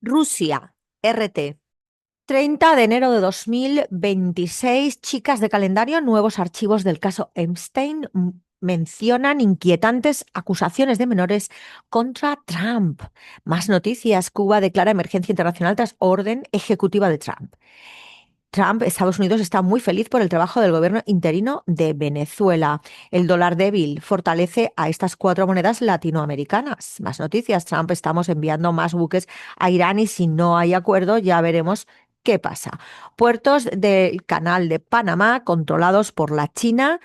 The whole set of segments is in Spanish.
Rusia, RT. 30 de enero de 2026, chicas de calendario, nuevos archivos del caso Epstein mencionan inquietantes acusaciones de menores contra Trump. Más noticias, Cuba declara emergencia internacional tras orden ejecutiva de Trump. Estados Unidos está muy feliz por el trabajo del gobierno interino de Venezuela. El dólar débil fortalece a estas cuatro monedas latinoamericanas. Más noticias, Trump estamos enviando más buques a Irán y si no hay acuerdo ya veremos qué pasa. Puertos del Canal de Panamá controlados por la China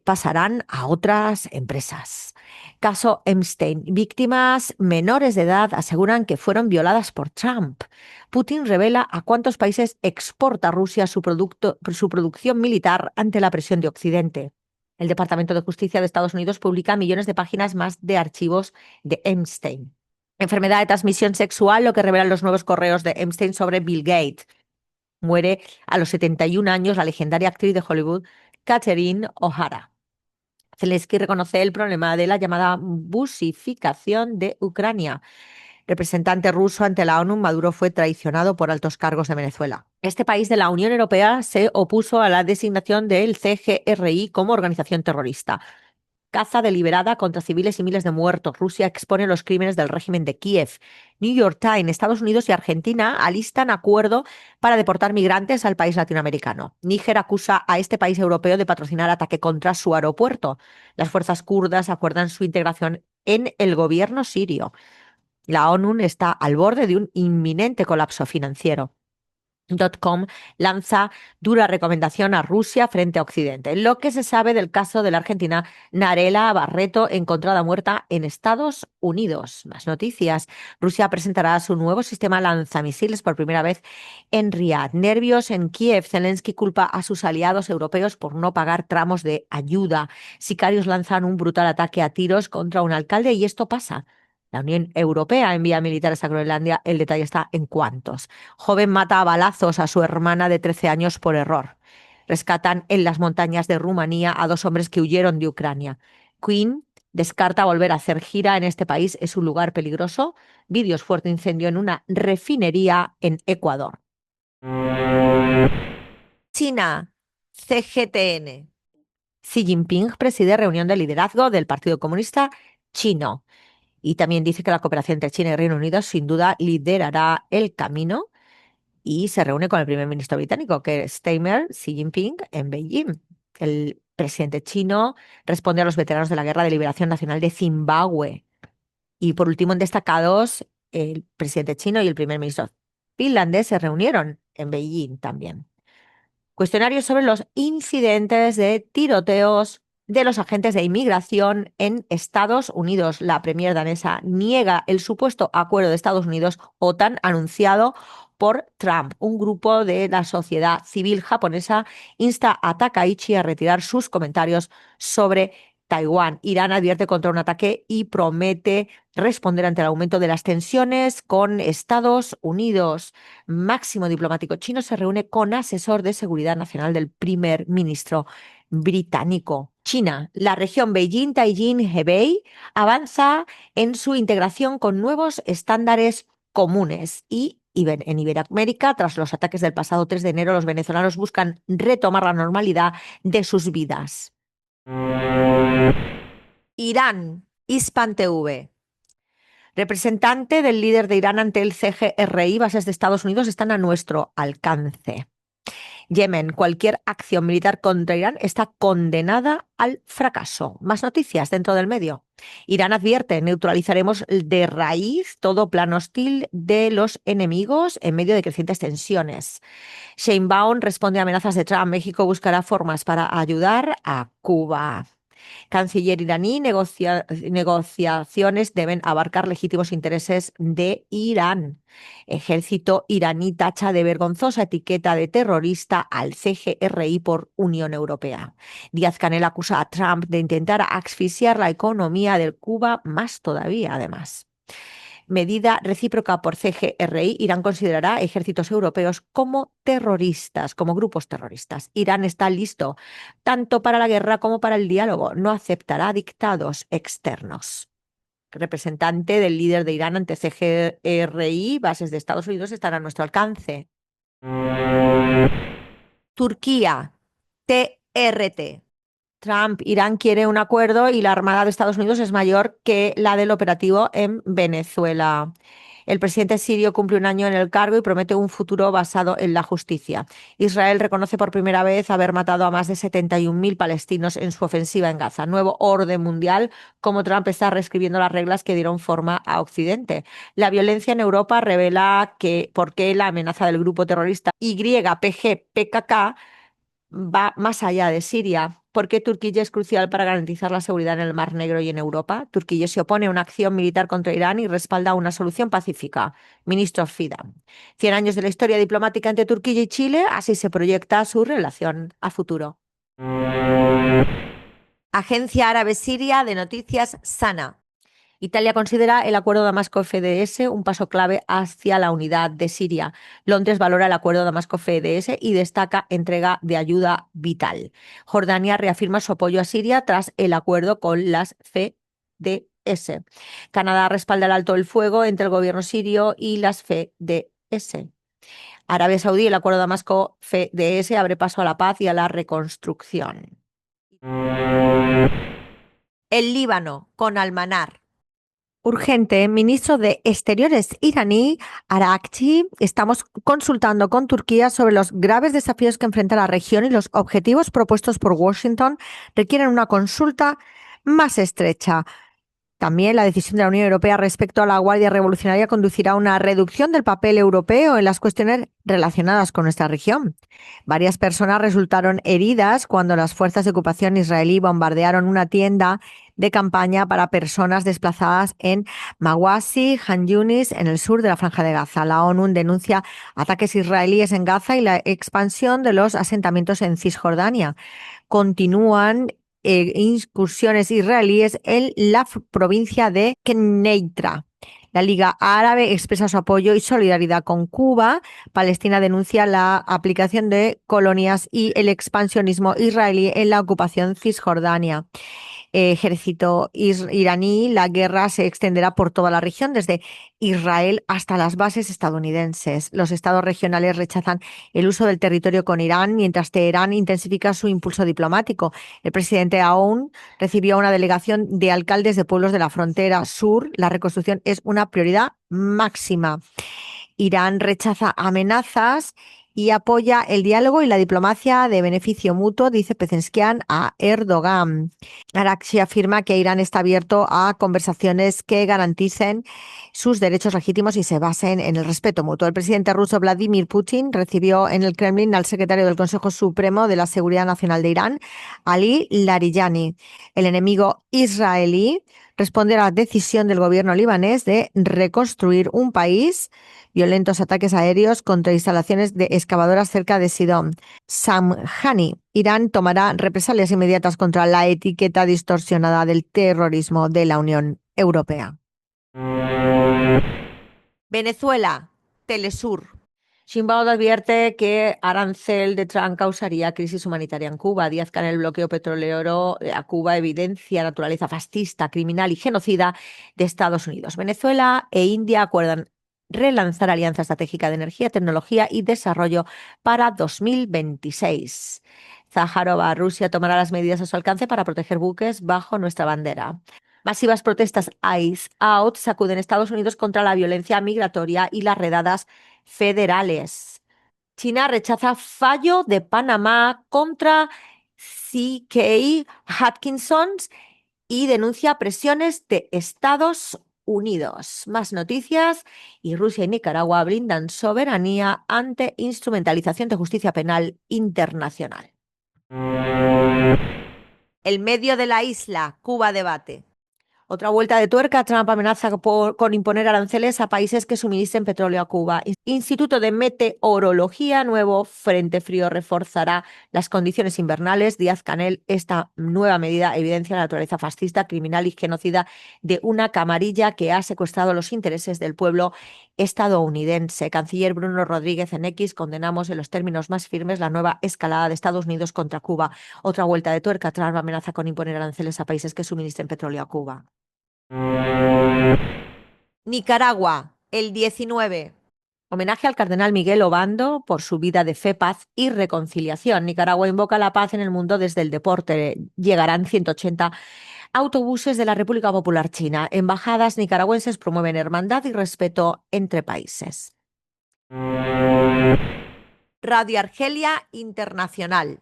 pasarán a otras empresas. Caso Epstein. Víctimas menores de edad aseguran que fueron violadas por Trump. Putin revela a cuántos países exporta Rusia su producción militar ante la presión de Occidente. El Departamento de Justicia de Estados Unidos publica millones de páginas más de archivos de Epstein. Enfermedad de transmisión sexual, lo que revelan los nuevos correos de Epstein sobre Bill Gates. Muere a los 71 años la legendaria actriz de Hollywood, Catherine O'Hara. Zelensky reconoce el problema de la llamada busificación de Ucrania. Representante ruso ante la ONU, Maduro fue traicionado por altos cargos de Venezuela. Este país de la Unión Europea se opuso a la designación del CGRI como organización terrorista. Caza deliberada contra civiles y miles de muertos. Rusia expone los crímenes del régimen de Kiev. New York Times, Estados Unidos y Argentina alistan acuerdo para deportar migrantes al país latinoamericano. Níger acusa a este país europeo de patrocinar ataque contra su aeropuerto. Las fuerzas kurdas acuerdan su integración en el gobierno sirio. La ONU está al borde de un inminente colapso financiero. .com lanza dura recomendación a Rusia frente a Occidente. Lo que se sabe del caso de la argentina Narela Barreto, encontrada muerta en Estados Unidos. Más noticias. Rusia presentará su nuevo sistema lanzamisiles por primera vez en Riad. Nervios en Kiev. Zelensky culpa a sus aliados europeos por no pagar tramos de ayuda. Sicarios lanzan un brutal ataque a tiros contra un alcalde y esto pasa. La Unión Europea envía militares a Groenlandia. El detalle está en cuántos. Joven mata a balazos a su hermana de 13 años por error. Rescatan en las montañas de Rumanía a dos hombres que huyeron de Ucrania. Queen descarta volver a hacer gira en este país. ¿Es un lugar peligroso? Vídeos: fuerte incendio en una refinería en Ecuador. China, CGTN. Xi Jinping preside reunión de liderazgo del Partido Comunista Chino. Y también dice que la cooperación entre China y Reino Unido sin duda liderará el camino y se reúne con el primer ministro británico, que es Xi Jinping, en Beijing. El presidente chino responde a los veteranos de la Guerra de Liberación Nacional de Zimbabue. Y por último, en destacados, el presidente chino y el primer ministro finlandés se reunieron en Beijing también. Cuestionarios sobre los incidentes de tiroteos de los agentes de inmigración en Estados Unidos. La premier danesa niega el supuesto acuerdo de Estados Unidos-OTAN anunciado por Trump. Un grupo de la sociedad civil japonesa insta a Takaichi a retirar sus comentarios sobre Taiwán. Irán advierte contra un ataque y promete responder ante el aumento de las tensiones con Estados Unidos. Máximo diplomático chino se reúne con asesor de seguridad nacional del primer ministro británico. China, la región Beijing-Tianjin-Hebei avanza en su integración con nuevos estándares comunes y en Iberoamérica, tras los ataques del pasado 3 de enero, los venezolanos buscan retomar la normalidad de sus vidas. Irán, Hispan TV. Representante del líder de Irán ante el CGRI, bases de Estados Unidos están a nuestro alcance. Yemen, cualquier acción militar contra Irán está condenada al fracaso. Más noticias dentro del medio. Irán advierte: neutralizaremos de raíz todo plan hostil de los enemigos en medio de crecientes tensiones. Sheinbaum responde a amenazas de Trump. México buscará formas para ayudar a Cuba. Canciller iraní, negociaciones deben abarcar legítimos intereses de Irán. Ejército iraní tacha de vergonzosa etiqueta de terrorista al CGRI por Unión Europea. Díaz-Canel acusa a Trump de intentar asfixiar la economía de Cuba más todavía, además. medida recíproca por CGRI, Irán considerará ejércitos europeos como terroristas, como grupos terroristas. Irán está listo tanto para la guerra como para el diálogo. No aceptará dictados externos. Representante del líder de Irán ante CGRI, bases de Estados Unidos están a nuestro alcance. Turquía, TRT. Trump, Irán quiere un acuerdo y la Armada de Estados Unidos es mayor que la del operativo en Venezuela. El presidente sirio cumple un año en el cargo y promete un futuro basado en la justicia. Israel reconoce por primera vez haber matado a más de 71.000 palestinos en su ofensiva en Gaza. Nuevo orden mundial, como Trump está reescribiendo las reglas que dieron forma a Occidente. La violencia en Europa revela por qué la amenaza del grupo terrorista YPG-PKK va más allá de Siria. ¿Por qué Turquía es crucial para garantizar la seguridad en el Mar Negro y en Europa? Turquía se opone a una acción militar contra Irán y respalda una solución pacífica. Ministro Fidan. 100 años de la historia diplomática entre Turquía y Chile, así se proyecta su relación a futuro. Agencia Árabe Siria de Noticias Sana. Italia considera el acuerdo Damasco-FDS un paso clave hacia la unidad de Siria. Londres valora el acuerdo Damasco-FDS y destaca entrega de ayuda vital. Jordania reafirma su apoyo a Siria tras el acuerdo con las FDS. Canadá respalda el alto el fuego entre el gobierno sirio y las FDS. Arabia Saudí, el acuerdo Damasco-FDS abre paso a la paz y a la reconstrucción. El Líbano, con Almanar. Urgente, ministro de Exteriores iraní, Araghchi, estamos consultando con Turquía sobre los graves desafíos que enfrenta la región y los objetivos propuestos por Washington requieren una consulta más estrecha. También la decisión de la Unión Europea respecto a la Guardia Revolucionaria conducirá a una reducción del papel europeo en las cuestiones relacionadas con nuestra región. Varias personas resultaron heridas cuando las fuerzas de ocupación israelí bombardearon una tienda de campaña para personas desplazadas en Mawasi, Han Yunis, en el sur de la Franja de Gaza. La ONU denuncia ataques israelíes en Gaza y la expansión de los asentamientos en Cisjordania. Continúan incursiones israelíes en la provincia de Quneitra. La Liga Árabe expresa su apoyo y solidaridad con Cuba. Palestina denuncia la aplicación de colonias y el expansionismo israelí en la ocupación cisjordania. Ejército iraní, la guerra se extenderá por toda la región, desde Israel hasta las bases estadounidenses. Los estados regionales rechazan el uso del territorio con Irán, mientras Teherán intensifica su impulso diplomático. El presidente Aoun recibió a una delegación de alcaldes de pueblos de la frontera sur. La reconstrucción es una prioridad máxima. Irán rechaza amenazas y apoya el diálogo y la diplomacia de beneficio mutuo, dice Pezeshkian a Erdogan. Araghchi afirma que Irán está abierto a conversaciones que garanticen sus derechos legítimos y se basen en el respeto mutuo. El presidente ruso Vladimir Putin recibió en el Kremlin al secretario del Consejo Supremo de la Seguridad Nacional de Irán, Ali Larijani. El enemigo israelí responde a la decisión del gobierno libanés de reconstruir un país. Violentos ataques aéreos contra instalaciones de excavadoras cerca de Sidón. Samjani. Irán tomará represalias inmediatas contra la etiqueta distorsionada del terrorismo de la Unión Europea. Venezuela, Telesur. Sheinbaum advierte que arancel de Trump causaría crisis humanitaria en Cuba. Díaz-Canel, el bloqueo petrolero a Cuba evidencia naturaleza fascista, criminal y genocida de Estados Unidos. Venezuela e India acuerdan relanzar alianza estratégica de energía, tecnología y desarrollo para 2026. Zaharova, Rusia tomará las medidas a su alcance para proteger buques bajo nuestra bandera. Masivas protestas Ice Out sacuden Estados Unidos contra la violencia migratoria y las redadas federales. China rechaza fallo de Panamá contra C.K. Hutchinson y denuncia presiones de Estados Unidos. Más noticias. Y Rusia y Nicaragua blindan soberanía ante instrumentalización de justicia penal internacional. El medio de la isla, Cuba debate. Otra vuelta de tuerca, Trump amenaza con imponer aranceles a países que suministren petróleo a Cuba. Instituto de Meteorología, nuevo frente frío reforzará las condiciones invernales. Díaz-Canel, esta nueva medida evidencia la naturaleza fascista, criminal y genocida de una camarilla que ha secuestrado los intereses del pueblo estadounidense. Canciller Bruno Rodríguez en X, condenamos en los términos más firmes la nueva escalada de Estados Unidos contra Cuba. Otra vuelta de tuerca, Trump amenaza con imponer aranceles a países que suministren petróleo a Cuba. Nicaragua, el 19. Homenaje al cardenal Miguel Obando por su vida de fe, paz y reconciliación. Nicaragua invoca la paz en el mundo desde el deporte. Llegarán 180 autobuses de la República Popular China. Embajadas nicaragüenses promueven hermandad y respeto entre países. Radio Argelia Internacional.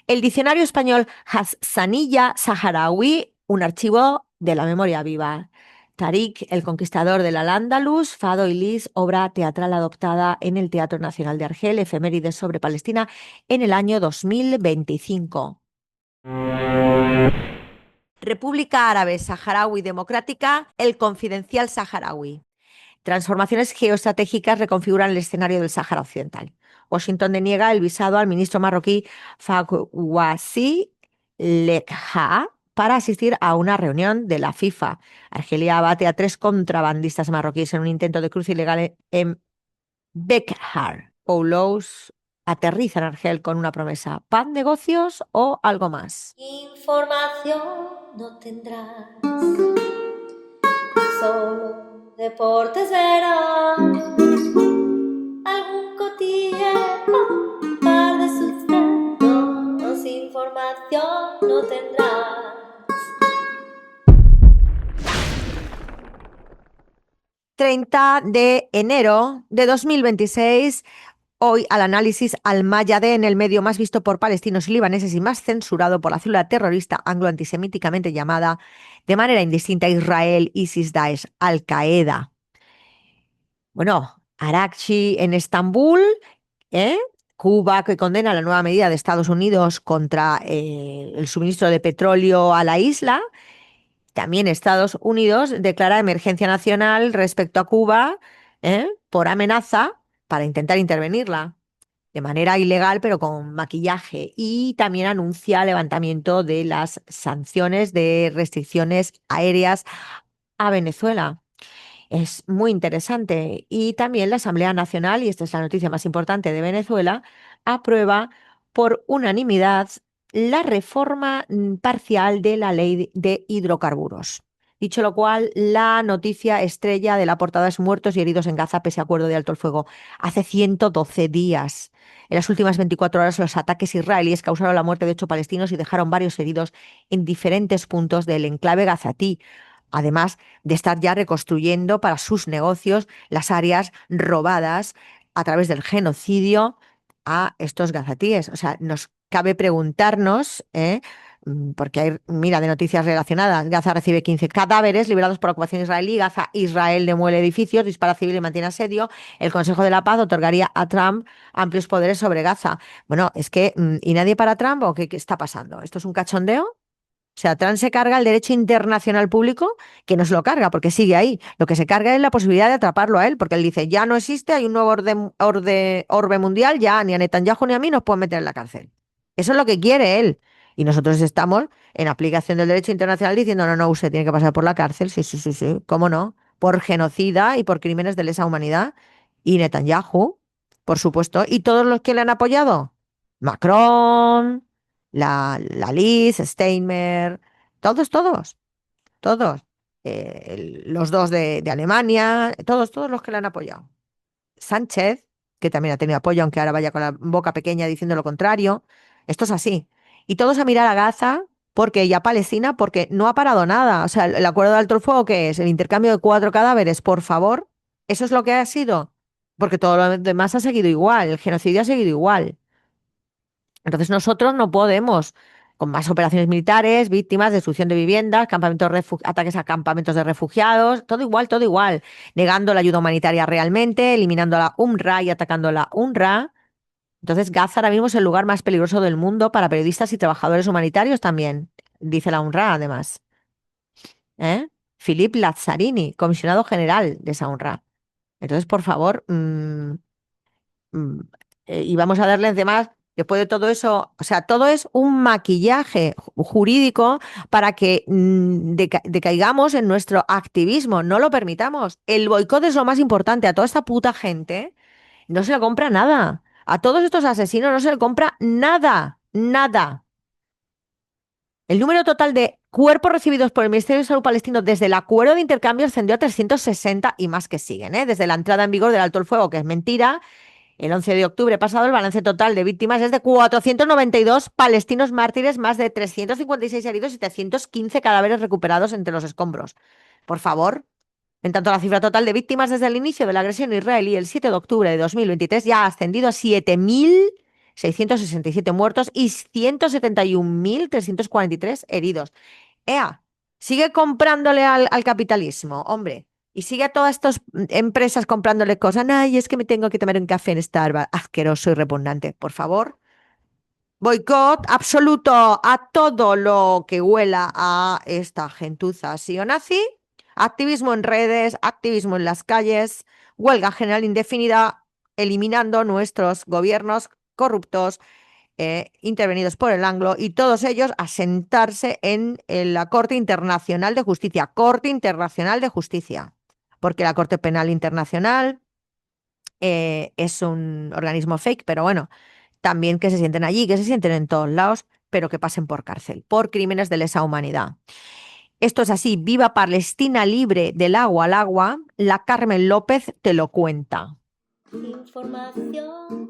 El diccionario español Hassaniyya Saharaui, un archivo de la memoria viva. Tariq, el conquistador del Al-Ándalus, Fado y Lis, obra teatral adoptada en el Teatro Nacional de Argel, efemérides sobre Palestina en el año 2025. República Árabe Saharaui Democrática, el Confidencial Saharaui. Transformaciones geoestratégicas reconfiguran el escenario del Sáhara Occidental. Washington deniega el visado al ministro marroquí Fawzi Lekha para asistir a una reunión de la FIFA. Argelia abate a 3 contrabandistas marroquíes en un intento de cruce ilegal en Bekhar. Poulos aterriza en Argel con una promesa: ¿pan, negocios o algo más? Información no tendrás, solo deportes verás, algún cotilleo, un par de sucesos, información no tendrás. Enero de 2026, hoy al análisis Al-Mayadeh, en el medio más visto por palestinos y libaneses y más censurado por la célula terrorista anglo-antisemíticamente llamada de manera indistinta Israel, ISIS, Daesh, Al-Qaeda. Bueno, Arakchi en Estambul, ¿eh? Cuba, que condena la nueva medida de Estados Unidos contra el suministro de petróleo a la isla. También Estados Unidos declara emergencia nacional respecto a Cuba, por amenaza para intentar intervenirla de manera ilegal, pero con maquillaje. Y también anuncia levantamiento de las sanciones de restricciones aéreas a Venezuela. Es muy interesante. Y también la Asamblea Nacional, y esta es la noticia más importante de Venezuela, aprueba por unanimidad la reforma parcial de la ley de hidrocarburos. Dicho lo cual, la noticia estrella de la portada es: muertos y heridos en Gaza pese a acuerdo de alto el fuego. Hace 112 días. En las últimas 24 horas, los ataques israelíes causaron la muerte de 8 palestinos y dejaron varios heridos en diferentes puntos del enclave gazatí, además de estar ya reconstruyendo para sus negocios las áreas robadas a través del genocidio a estos gazatíes. O sea, nos cabe preguntarnos, porque hay, mira, de noticias relacionadas: Gaza recibe 15 cadáveres liberados por ocupación israelí, Gaza, Israel demuele edificios, dispara civil y mantiene asedio, el Consejo de la Paz otorgaría a Trump amplios poderes sobre Gaza. Bueno, es que, ¿y nadie para Trump o qué está pasando? ¿Esto es un cachondeo? O sea, Trump se carga el derecho internacional público, que no se lo carga, porque sigue ahí. Lo que se carga es la posibilidad de atraparlo a él, porque él dice: ya no existe, hay un nuevo orbe mundial, ya ni a Netanyahu ni a mí nos pueden meter en la cárcel. Eso es lo que quiere él. Y nosotros estamos en aplicación del derecho internacional diciendo: no, no, usted tiene que pasar por la cárcel. Sí, sí, sí, sí, ¿cómo no? Por genocida y por crímenes de lesa humanidad. Y Netanyahu, por supuesto. ¿Y todos los que le han apoyado? Macron, la Liz, Steinmeier, todos. Los dos de Alemania, todos los que le han apoyado. Sánchez, que también ha tenido apoyo, aunque ahora vaya con la boca pequeña diciendo lo contrario. Esto es así. Y todos a mirar a Gaza, porque y a Palestina, porque no ha parado nada. O sea, el acuerdo de alto el fuego, ¿qué es? El intercambio de 4 cadáveres, por favor. Eso es lo que ha sido. Porque todo lo demás ha seguido igual, el genocidio ha seguido igual. Entonces nosotros no podemos, con más operaciones militares, víctimas, destrucción de viviendas, ataques a campamentos de refugiados, todo igual, negando la ayuda humanitaria realmente, eliminando la UNRWA y atacando la UNRWA. Entonces Gaza ahora mismo es el lugar más peligroso del mundo para periodistas y trabajadores humanitarios también, dice la UNRWA además. ¿eh? Philippe Lazzarini, comisionado general de esa honra. Entonces, por favor, mm, y vamos a darle además, después de todo eso, o sea, todo es un maquillaje jurídico para que decaigamos en nuestro activismo, no lo permitamos. El boicot es lo más importante. A toda esta puta gente no se le compra nada. A todos estos asesinos no se le compra nada, nada. El número total de cuerpos recibidos por el Ministerio de Salud palestino desde el acuerdo de intercambio ascendió a 360 y más que siguen, ¿eh? Desde la entrada en vigor del alto el fuego, que es mentira, el 11 de octubre pasado, el balance total de víctimas es de 492 palestinos mártires, más de 356 heridos y 315 cadáveres recuperados entre los escombros. Por favor. En tanto, la cifra total de víctimas desde el inicio de la agresión israelí el 7 de octubre de 2023 ya ha ascendido a 7.667 muertos y 171.343 heridos. ¡Ea! Sigue comprándole al capitalismo, hombre. Y sigue a todas estas empresas comprándole cosas. Ay, es que me tengo que tomar un café en Starbucks. Asqueroso y repugnante. Por favor. Boicot absoluto a todo lo que huela a esta gentuza nazi. Activismo en redes, activismo en las calles, huelga general indefinida, eliminando nuestros gobiernos corruptos intervenidos por el Anglo y todos ellos a sentarse en la Corte Internacional de Justicia. Corte Internacional de Justicia. Porque la Corte Penal Internacional es un organismo fake, pero bueno, también que se sienten allí, que se sienten en todos lados, pero que pasen por cárcel, por crímenes de lesa humanidad. Esto es así, viva Palestina libre del agua al agua, la Carmen López te lo cuenta. Información